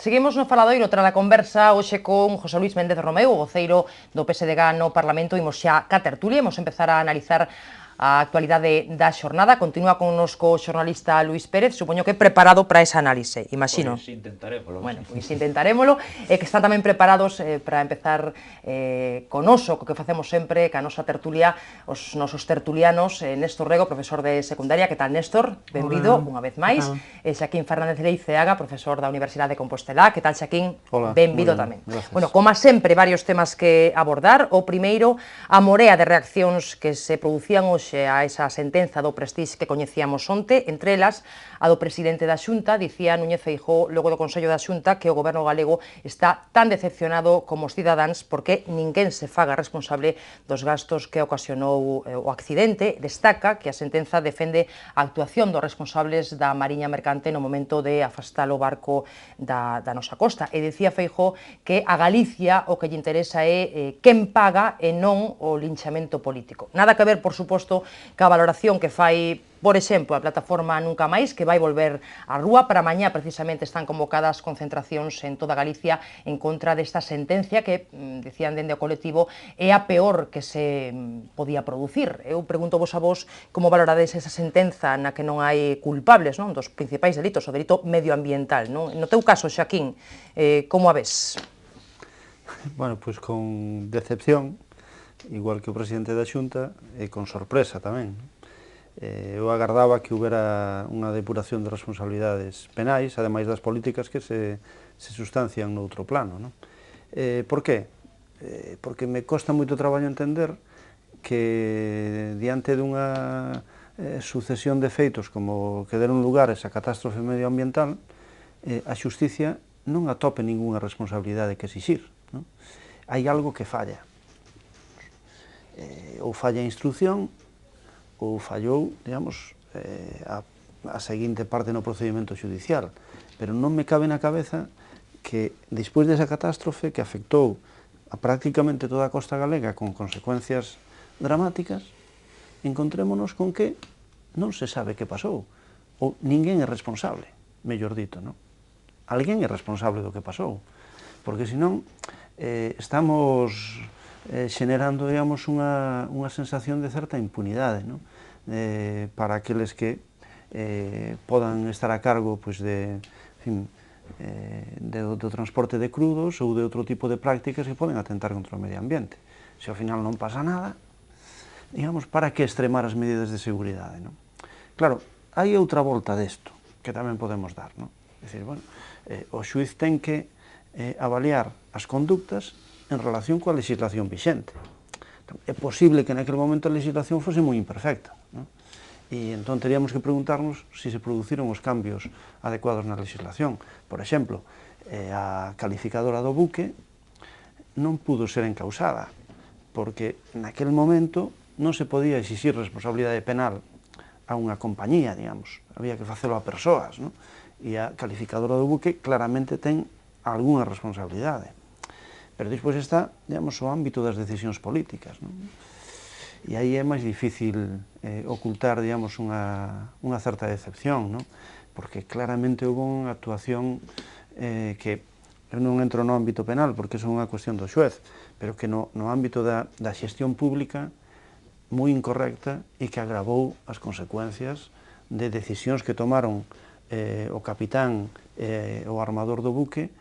Seguimos no faladoiro tras a conversa hoxe con José Luis Méndez Romeu, o voceiro do PSDG no Parlamento. Imos xa ca tertulia, imos empezar a analizar a actualidade da xornada. Continúa connosco o xornalista Luís Pérez, supoño que preparado para esa análise, imagino. Pois intentarémolo. Bueno, pois intentarémolo, e que están tamén preparados para empezar con oso, co que facemos sempre, ca nosa tertulia, os nosos tertulianos, Néstor Rego, profesor de secundaria. Que tal, Néstor? Benvido, unha vez máis. Xaquín Fernández Leiceaga, profesor da Universidade de Compostela. Que tal, Xaquín? Hola, benvido tamén. Bueno, como sempre, varios temas que abordar. O primeiro, a morea de reaccións que se producían hoxe a esa sentenza do Prestige que coñecíamos onte, entre elas a do presidente da Xunta. Dicía Núñez Feijóo, logo do Consello da Xunta, que o goberno galego está tan decepcionado como os cidadáns porque ninguén se faga responsable dos gastos que ocasionou o accidente. Destaca que a sentenza defende a actuación dos responsables da Mariña Mercante no momento de afastar o barco da nosa costa. E dicía Feijóo que a Galicia o que lle interesa é quen paga e non o linchamento político. Nada que ver, por suposto, ca valoración que fai, por exemplo, a plataforma Nunca Máis, que vai volver á rúa. Para mañá, precisamente, están convocadas concentracións en toda Galicia en contra desta sentencia que, dicían dende o colectivo, é a peor que se podía producir. Eu pregunto vos a vos como valorades esa sentenza na que non hai culpables, non, dos principais delitos, o delito medioambiental, non? No teu caso, Xaquín, como a ves? Bueno, pois con decepción, igual que o presidente da Xunta, e con sorpresa tamén. Eu agardaba que houbera unha depuración de responsabilidades penais, ademais das políticas que se sustancian noutro plano, non? Por qué? Porque me costa moito traballo entender que diante dunha sucesión de feitos como que deron lugar a esa catástrofe medioambiental, a xusticia non atope ningunha responsabilidade que exixir, non? Hai algo que falla. Ou falla a instrucción, ou fallou, digamos, a seguinte parte no procedimento judicial. Pero non me cabe na cabeza que, despois desa catástrofe que afectou a prácticamente toda a costa galega con consecuencias dramáticas, encontrémonos con que non se sabe que pasou, ou ninguén é responsable, mellor dito, non? Alguén é responsable do que pasou, porque senón estamos xenerando, digamos, unha sensación de certa impunidade, non? Para aqueles que podan estar a cargo, pois, do transporte de crudos ou de outro tipo de prácticas que poden atentar contra o medio ambiente. Se ao final non pasa nada, digamos, para que extremar as medidas de seguridade, non? Claro, hai outra volta desto que tamén podemos dar, non? É dicir, bueno, o xuiz ten que avaliar as conductas en relación coa legislación vixente. É posible que naquele momento a legislación fose moi imperfecta, non? E entón teríamos que preguntarnos se se produciron os cambios adecuados na legislación. Por exemplo, a calificadora do buque non pudo ser encausada, porque naquele momento non se podía exixir responsabilidade penal a unha compañía, digamos, había que facelo a persoas, non? E a calificadora do buque claramente ten algunha responsabilidade. Pero despois está, digamos, o ámbito das decisións políticas, non? E aí é máis difícil ocultar, digamos, unha certa decepción, non? Porque claramente houve unha actuación que eu non entro no ámbito penal porque é unha cuestión do xuez, pero que no ámbito da xestión pública moi incorrecta e que agravou as consecuencias de decisións que tomaron o capitán e o armador do buque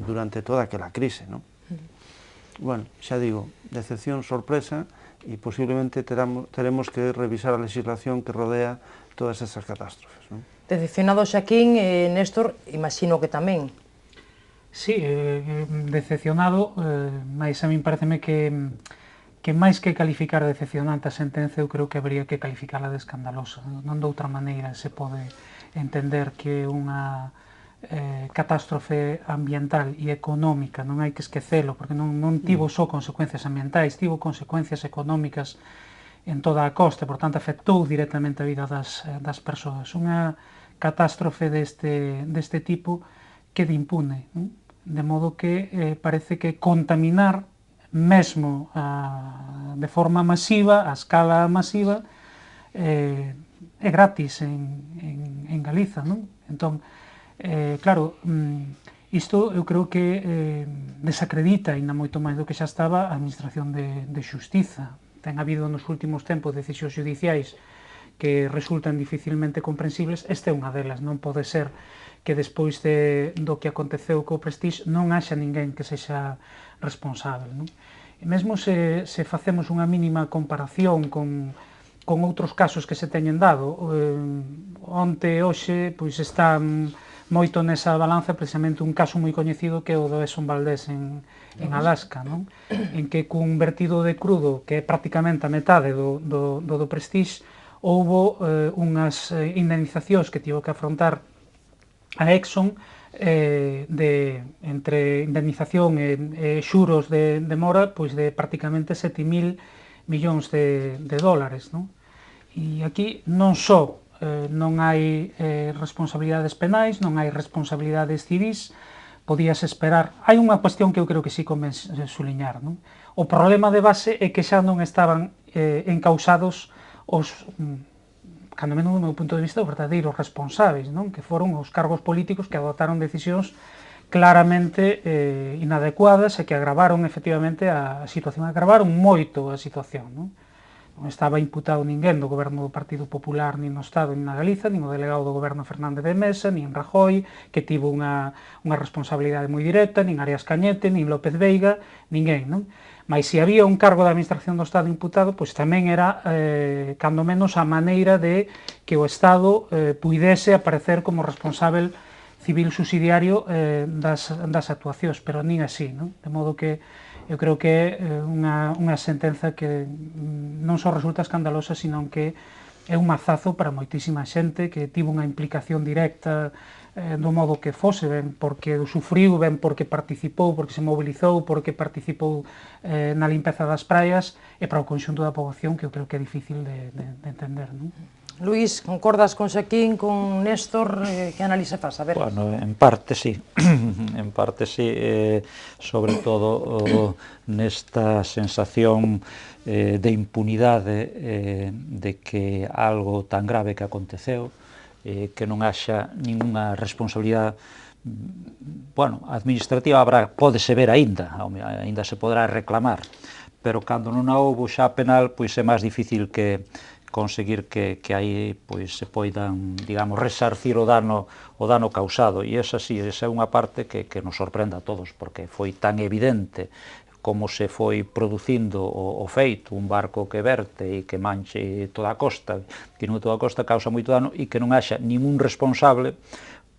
durante toda aquela crise, non? Bueno, xa digo, decepción, sorpresa, e posiblemente teremos que revisar a legislación que rodea todas esas catástrofes, non? Decepcionado, Xaquín, Néstor, imagino que tamén. Sí, decepcionado, mas a min pareceme que máis que calificar decepcionante a sentenza, eu creo que habría que calificarla de escandalosa. Non de outra maneira se pode entender que unha catástrofe ambiental e económica, non hai que esquecelo, porque non tivo só consecuencias ambientais, tivo consecuencias económicas en toda a costa, por tanto afectou directamente a vida das persoas. Unha catástrofe deste tipo queda impune, non? De modo que parece que contaminar mesmo de forma masiva, a escala masiva, é gratis en Galiza, non? Entón, claro, Isto eu creo que desacredita ainda moito máis do que xa estaba a Administración de Xustiza. Ten habido nos últimos tempos decisións judiciais que resultan dificilmente comprensibles. Esta é unha delas. Non pode ser que despois do que aconteceu co Prestige non haxa ninguén que sexa responsable, non? E mesmo se facemos unha mínima comparación con outros casos que se teñen dado, onte e hoxe pois están moito nesa balanza precisamente un caso moi coñecido que é o do Exxon Valdez en Alaska, non? En que cun vertido de crudo que é prácticamente a metade do Prestige houbo unhas indemnizacións que tivo que afrontar a Exxon entre indemnización e xuros de mora pois de prácticamente 7.000 millóns de dólares, non? E aquí non só non hai responsabilidades penais, non hai responsabilidades civis, podías esperar. Hai unha cuestión que eu creo que sí convén suliñar, non? O problema de base é que xa non estaban encausados os, cando menos do meu punto de vista, os verdadeiros responsáveis, non? Que foron os cargos políticos que adoptaron decisións claramente inadecuadas e que agravaron efectivamente a situación, agravaron moito a situación, non? Non estaba imputado ninguén do goberno do Partido Popular, nin no Estado, nin na Galiza, nin o delegado do goberno Fernández de Mesa, nin Rajoy, que tivo unha responsabilidade moi directa, nin Arias Cañete, nin López Veiga, ninguén, non? Mas se había un cargo da Administración do Estado imputado, pois tamén era, cando menos, a maneira de que o Estado puidese aparecer como responsável civil subsidiario das actuacións, pero nin así, non? De modo que eu creo que é unha sentenza que non só resulta escandalosa, sino que é un mazazo para moitísima xente que tivo unha implicación directa do modo que fose, ben porque o sufriu, ben porque participou, porque se mobilizou, porque participou na limpeza das praias, e para o conxunto da poboación que eu creo que é difícil de entender, non? Luís, concordas con Xaquín, con Néstor, que análise faz? A ver. Bueno, en parte sí, en parte sí, sobre todo nesta sensación de impunidade de que algo tan grave que aconteceu, que non haxa ninguna responsabilidade, bueno, administrativa pódese ver aínda se poderá reclamar, pero cando non a houbo xa penal, pois é máis difícil que conseguir que aí pois se poidan, digamos, resarcir o dano causado, e esa sí, esa é unha parte que nos sorprende a todos, porque foi tan evidente como se foi producindo o feito, un barco que verte e que manche toda a costa, que non toda a costa causa moito dano, e que non haxa ningún responsable,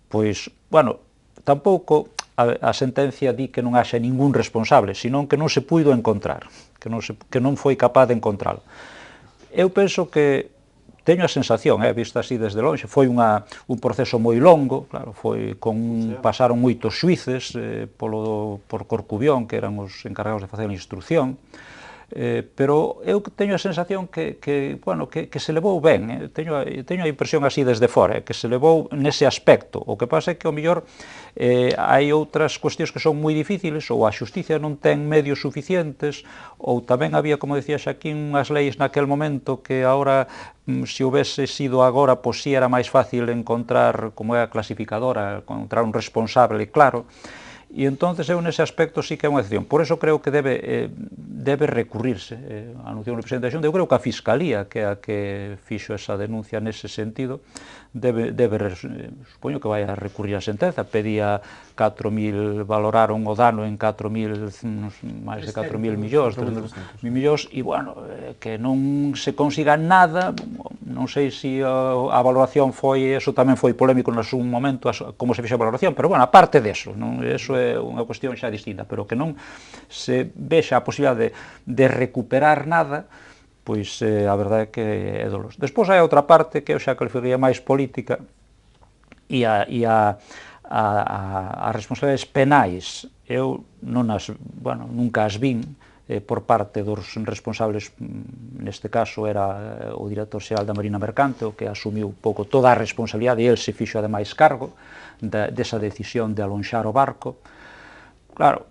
pois, bueno, tampouco a sentencia di que non haxa ningún responsable, senón que non se puido encontrar, que non foi capaz de encontralo. Eu penso que teño a sensación, visto así desde longe, foi un proceso moi longo, claro, pasaron moitos xuíces por Corcubión, que eran os encargados de facer a instrucción, pero eu teño a sensación que se levou ben, teño a impresión así desde fora, que se levou nese aspecto. O que pasa é que, ao mellor, hai outras cuestións que son moi difíciles, ou a xusticia non ten medios suficientes, ou tamén había, como decía Xaquín, unhas leis naquel momento que agora, se houvese sido agora, pois si era máis fácil encontrar, como é a clasificadora, encontrar un responsable claro. E entonces eu nese aspecto sí que é unha excepción. Por eso creo que debe recurrirse, anunciou o presidente da Xunta. Eu creo que a Fiscalía, que é a que fixo esa denuncia nese sentido, supoño que vai a recurrir a sentenza. Pedía 4.000, valoraron o dano en 4.000, máis de 4.000 millóns, 3.000 millóns, e, bueno, que non se consiga nada. Non sei se a valoración foi, eso tamén foi polémico no seu momento, como se fixe a valoración, pero, bueno, aparte deso, eso é unha cuestión xa distinta, pero que non se vexa a posibilidade de recuperar nada, pois a verdade é que é doloso. Despois hai outra parte que eu xa calificaría máis política, e as responsabilidades penais, eu nunca as vin por parte dos responsables. Neste caso era o director xeral da Marina Mercante, o que asumiu un pouco toda a responsabilidade, e el se fixo ademais cargo desa decisión de alonxar o barco. Claro,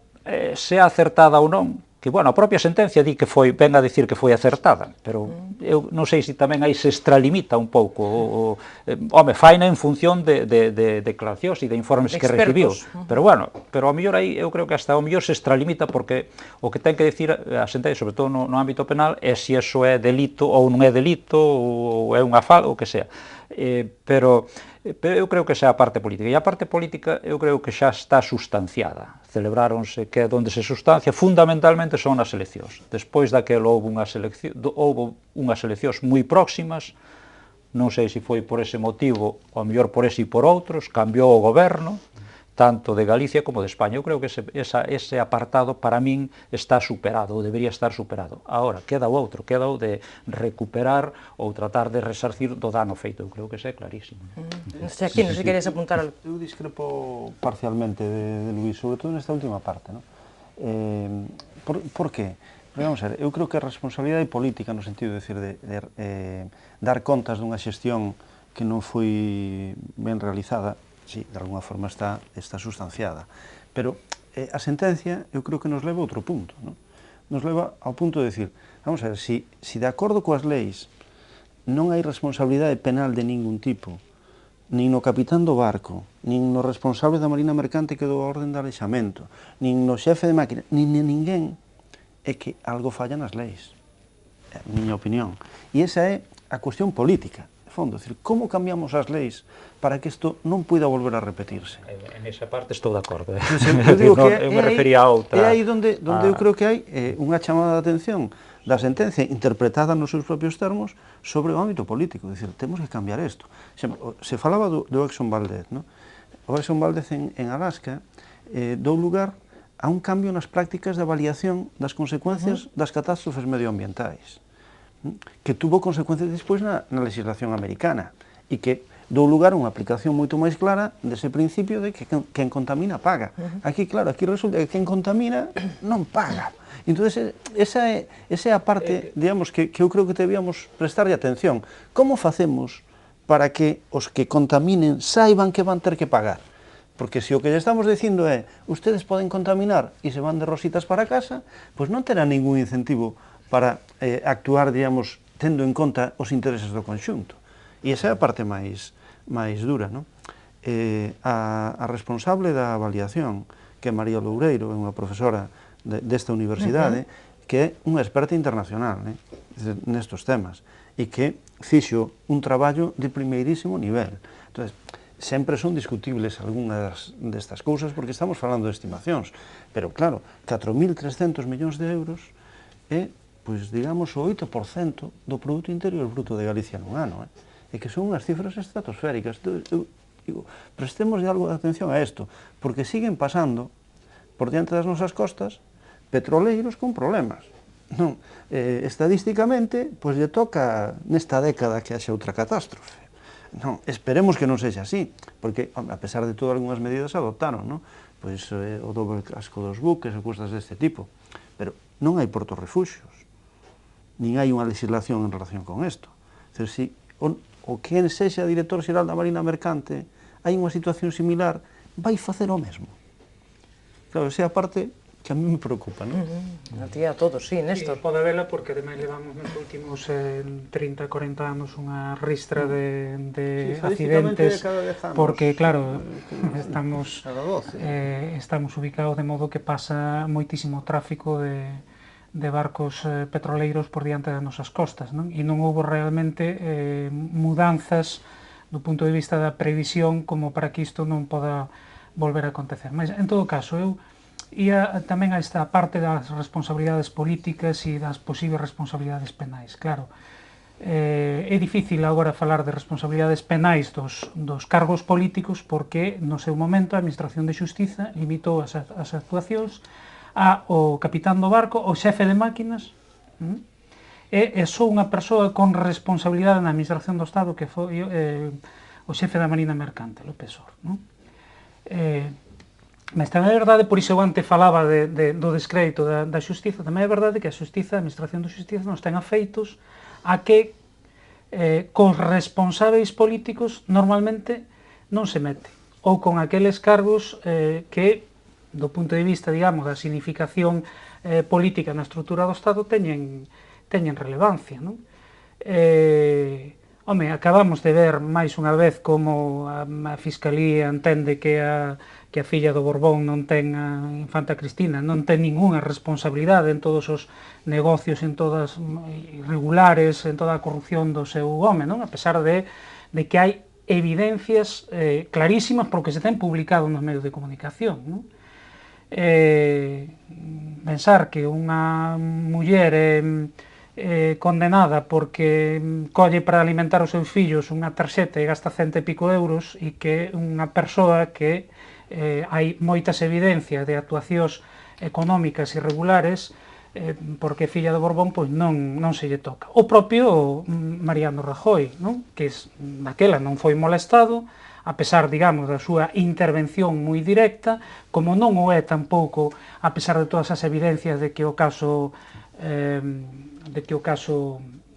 se é acertada ou non, bueno, a propia sentencia di que foi, ven a dicir que foi acertada, pero eu non sei se tamén aí se extralimita un pouco, home, faina en función de declaracións e de informes que recibiu, pero bueno, pero ao mellor aí eu creo que hasta ao mellor se extralimita porque o que ten que dicir a sentencia, sobre todo no ámbito penal, é se iso é delito ou non é delito, ou é unha falta, ou que sea, pero eu creo que esa é a parte política, e a parte política eu creo que xa está sustanciada, celebráronse, que é onde se sustancia, fundamentalmente son nas eleccións, despois daquelo houve unhas eleccións moi próximas, non sei se foi por ese motivo, ou mellor por ese e por outros, cambiou o goberno, tanto de Galicia como de España. Eu creo que ese apartado para min está superado, ou debería estar superado. Agora, queda o outro, queda o de recuperar ou tratar de resarcir do dano feito. Eu creo que ese é clarísimo. Non sei aquí, non sei se queres apuntar algo. Eu discrepo parcialmente de Luís, sobre todo nesta última parte, non? Por qué? Porque, vamos a ver, eu creo que a responsabilidade política, no sentido de decir, dar contas dunha xestión que non foi ben realizada, sí, de alguna forma está sustanciada. Pero a sentencia, eu creo que nos leva a outro punto, non? Nos leva ao punto de decir, vamos a ver, se de acordo coas leis non hai responsabilidade penal de ningún tipo, nin no capitán do barco, nin no responsable da Marina Mercante que dou a orden de alexamento, nin no xefe de máquina, nin de ninguén, é que algo falla nas leis. É a miña opinión. E esa é a cuestión política. Fondo, decir, como cambiamos as leis para que isto non poida volver a repetirse. En esa parte estou de acordo. Eu digo que eu me refería a outra. É aí onde eu creo que hai unha chamada de atención da sentencia interpretada nos seus propios termos sobre o ámbito político. Dicir, temos que cambiar isto. Se falaba do Exxon Valdez, non? O Exxon Valdez en Alaska dou lugar a un cambio nas prácticas de avaliación das consecuencias das catástrofes medioambientais, que tuvo consecuencias despois na legislación americana e que dou lugar a unha aplicación moito máis clara dese principio de que quen contamina paga. Aquí, claro, aquí resulta que quen contamina non paga. Entón, esa é a parte, digamos, que eu creo que debíamos prestarlle atención. Como facemos para que os que contaminen saiban que van ter que pagar? Porque se o que lle estamos dicindo é ustedes poden contaminar e se van de rositas para casa, pois non terá ningún incentivo para actuar, digamos, tendo en conta os intereses do conxunto. E esa é a parte máis dura, non? A responsable da avaliación, que é María Loureiro, é unha profesora desta universidade, que é unha experta internacional nestos temas, e que fixo un traballo de primeirísimo nivel. Entón, sempre son discutibles algunhas destas cousas, porque estamos falando de estimacións, pero claro, 4.300 millóns de euros é, pois, digamos, o 8% do Produto Interior Bruto de Galicia nun ano, e que son unhas cifras estratosféricas. Eu digo, prestemos algo de atención a isto, porque siguen pasando por diante das nosas costas petroleiros con problemas. Non, estadísticamente, pois lle toca nesta década que haxa outra catástrofe. Non, esperemos que non sexa así, porque, a pesar de todo, algunhas medidas adoptaron, non? Pois o doble casco dos buques e cousas deste tipo, pero non hai portos refuxios, nin hai unha legislación en relación con isto. Si o que sexa director xeral da Marina Mercante hai unha situación similar, vai facer o mesmo. Claro, esa é a parte que a mí me preocupa, non? A ti a todos, sí, Néstor. Pode vela porque ademais levamos nos últimos 30, 40 anos unha ristra de accidentes, porque claro, estamos ubicados de modo que pasa moitísimo tráfico de barcos petroleiros por diante das nosas costas, non? E non houve realmente mudanzas do punto de vista da previsión como para que isto non poda volver a acontecer. Mas, en todo caso, eu ia tamén a esta parte das responsabilidades políticas e das posibles responsabilidades penais. Claro, é difícil agora falar de responsabilidades penais dos cargos políticos porque no seu momento a Administración de Xustiza limitou as actuacións ao capitán do barco, ao xefe de máquinas, e só unha persoa con responsabilidade na Administración do Estado que foi o xefe da Marina Mercante, López Sor, non? Mas tamén é verdade, por iso eu antes falaba do descrédito da Xustiza, tamén é verdade que a Xustiza, a Administración da Xustiza nos ten afeitos a que cos responsáveis políticos normalmente non se mete, ou con aqueles cargos que, do punto de vista, digamos, da significación política na estrutura do Estado teñen relevancia, non? Home, acabamos de ver máis unha vez como a Fiscalía entende que a filla do Borbón non ten, a infanta Cristina, non ten ningunha responsabilidade en todos os negocios, en todas irregulares, en toda a corrupción do seu home, non? A pesar de que hai evidencias clarísimas porque se ten publicado nos medios de comunicación, non? Pensar que unha muller condenada porque colle para alimentar os seus fillos unha tarxeta e gasta 100 e pico euros e que unha persoa que hai moitas evidencias de actuacións económicas irregulares porque filla do Borbón pois non se lle toca. O propio Mariano Rajoy, non? Que daquela non foi molestado, a pesar, digamos, da súa intervención moi directa, como non o é tampouco, a pesar de todas as evidencias de que o caso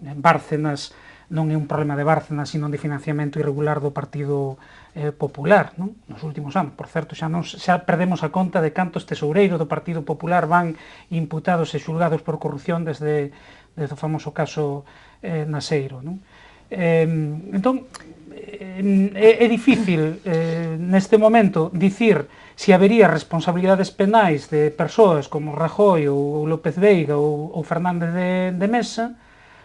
Bárcenas non é un problema de Bárcenas, sino de financiamento irregular do Partido Popular, non? Nos últimos anos. Por certo, xa perdemos a conta de cantos tesoureiros do Partido Popular van imputados e xulgados por corrupción desde o famoso caso Naseiro, non? Entón, é difícil neste momento dicir se habería responsabilidades penais de persoas como Rajoy ou López Veiga ou Fernández de Mesa,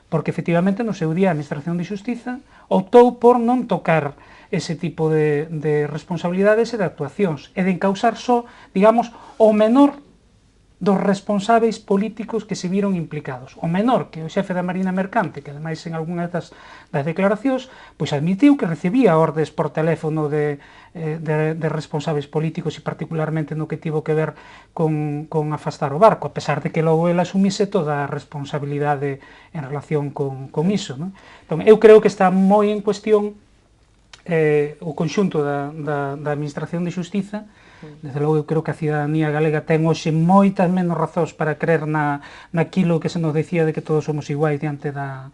porque efectivamente no seu día a Administración de Xustiza optou por non tocar ese tipo de responsabilidades e de actuacións, e de encausar só, digamos, o menor dos responsáveis políticos que se viron implicados. O menor, que é o xefe da Marina Mercante, que ademais en algunhas das declaracións, pois admitiu que recibía ordes por teléfono de responsáveis políticos e particularmente no que tivo que ver con afastar o barco, a pesar de que logo ele asumise toda a responsabilidade en relación con iso, non? Entón, eu creo que está moi en cuestión o conxunto da Administración de Xustiza. Desde logo, eu creo que a cidadanía galega ten hoxe moitas menos razóns para creer naquilo que se nos decía de que todos somos iguais diante da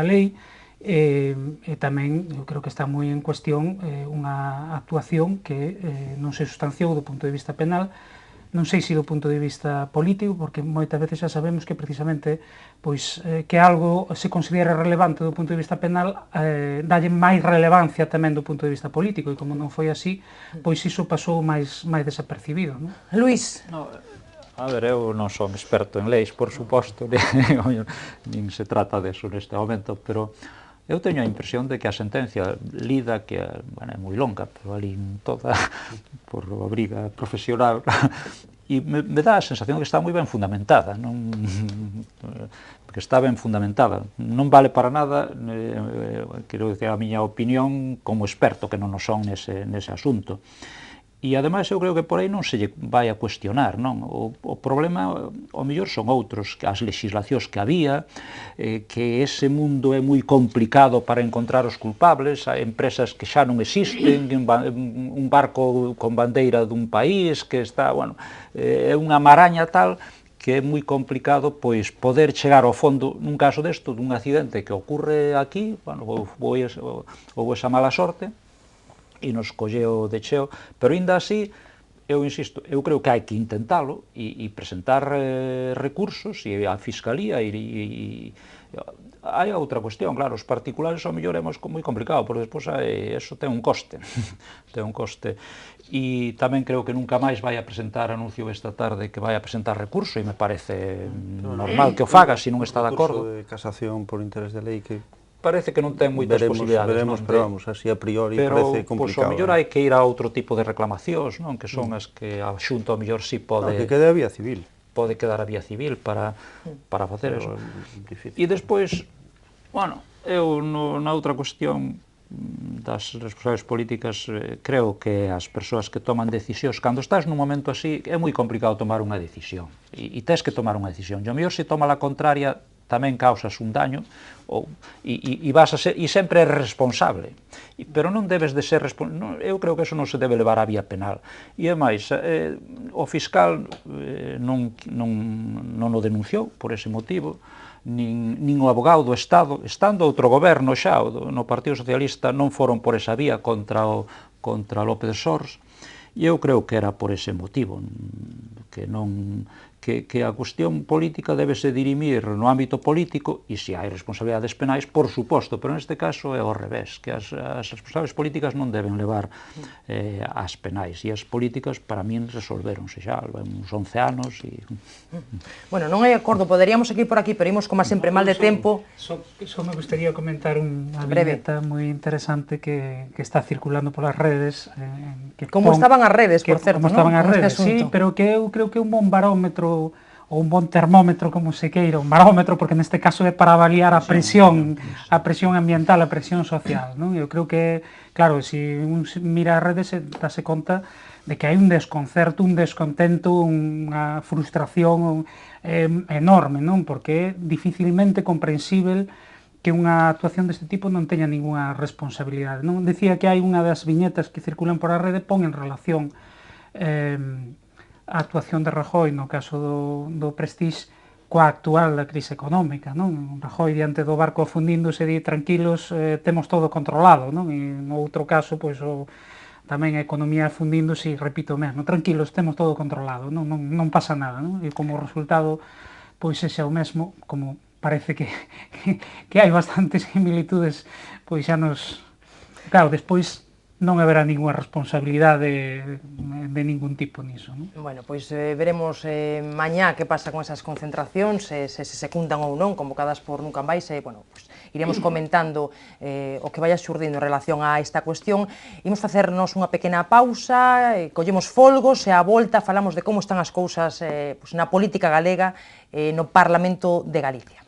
lei, e tamén eu creo que está moi en cuestión unha actuación que non se sustanciou do punto de vista penal, non sei se do punto de vista político, porque moitas veces xa sabemos que precisamente pois que algo se considera relevante do punto de vista penal dalle máis relevancia tamén do punto de vista político, e como non foi así, pois iso pasou máis desapercibido, non? Luís. A ver, eu non son experto en leis, por suposto, nin se trata deso neste momento, pero eu teño a impresión de que a sentencia lida, que é moi longa, pero ali toda por obriga profesional, e me dá a sensación que está moi ben fundamentada, que está ben fundamentada. Non vale para nada, quero dizer, a miña opinión como experto, que non o son nese asunto. E, ademais, eu creo que por aí non se lle vai a cuestionar, non? O problema, ao mellor, son outros, as legislacións que había, que ese mundo é moi complicado para encontrar os culpables, hai empresas que xa non existen, un barco con bandeira dun país que está, bueno, é unha maraña tal que é moi complicado pois poder chegar ao fondo nun caso desto, dun accidente que ocorre aquí, bueno, houve esa mala sorte, e nos colleu de cheo, pero ainda así, eu insisto, eu creo que hai que intentalo e presentar recursos, e a Fiscalía, e hai outra cuestión, claro, os particulares ao mellor é moi complicado, porque despois eso ten un coste, e tamén creo que nunca máis vai a presentar, anuncio esta tarde, que vai a presentar recurso, e me parece normal que o faga, se non está de acordo. Un recurso de casación por interés de lei que parece que non ten moitas posibilidades. Veremos, pero vamos, así a priori parece complicado. Pero, ao mellor hai que ir a outro tipo de reclamacións, non? Que son as que a Xunta ao mellor si pode... Que quede a vía civil. Pode quedar a vía civil para facer eso. E despois, bueno, eu na outra cuestión das responsables políticas, creo que as persoas que toman decisións, cando estás nun momento así, é moi complicado tomar unha decisión. E tes que tomar unha decisión. E ao mellor se toma a contraria, tamén causas un daño, e vas a ser, e sempre é responsable, pero non debes de ser responsable. Eu creo que eso non se debe levar á vía penal. E é máis, o fiscal non o denunciou por ese motivo, nin o abogado do Estado, estando outro goberno xa, no Partido Socialista, non foron por esa vía contra López Sors, e eu creo que era por ese motivo, que que a cuestión política debese dirimir no ámbito político, e se hai responsabilidades penais, por suposto, pero neste caso é ao revés, que as responsables políticas non deben levar as penais, e as políticas para min resolveronse xa, uns 11 anos. Bueno, non hai acordo, poderíamos seguir por aquí, pero imos como sempre mal de tempo. Só me gustaría comentar unha viñeta moi interesante que está circulando polas redes. Como estaban as redes, por certo, como estaban as redes, sí, pero que eu creo que un bon barómetro ou un bon termómetro, como se queira, un barómetro, porque neste caso é para avaliar a presión ambiental, a presión social, non? Eu creo que, claro, se un mira as redes, dáse conta de que hai un desconcerto, un descontento, unha frustración enorme, non? Porque é dificilmente comprensível que unha actuación deste tipo non teña ninguna responsabilidade, non? Decía que hai unha das viñetas que circulan por a rede, pon en relación a actuación de Rajoy no caso do Prestige coa actual da crise económica, non? Rajoy diante do barco afundíndose di tranquilos, temos todo controlado, non? E no outro caso, pois, tamén a economía afundíndose, e repito o mesmo, tranquilos, temos todo controlado, non pasa nada, non? E como resultado, pois, ese é o mesmo, como parece que hai bastantes similitudes, pois xa nos... Claro, despois non haberá ninguna responsabilidade de ningún tipo niso, non? Bueno, pois veremos mañá que pasa con esas concentracións, se secundan ou non, convocadas por Nunca Máis, bueno, pois iremos comentando o que vaya xurdindo en relación a esta cuestión. Imos facernos unha pequena pausa, collemos folgos e á volta falamos de como están as cousas na política galega no Parlamento de Galicia.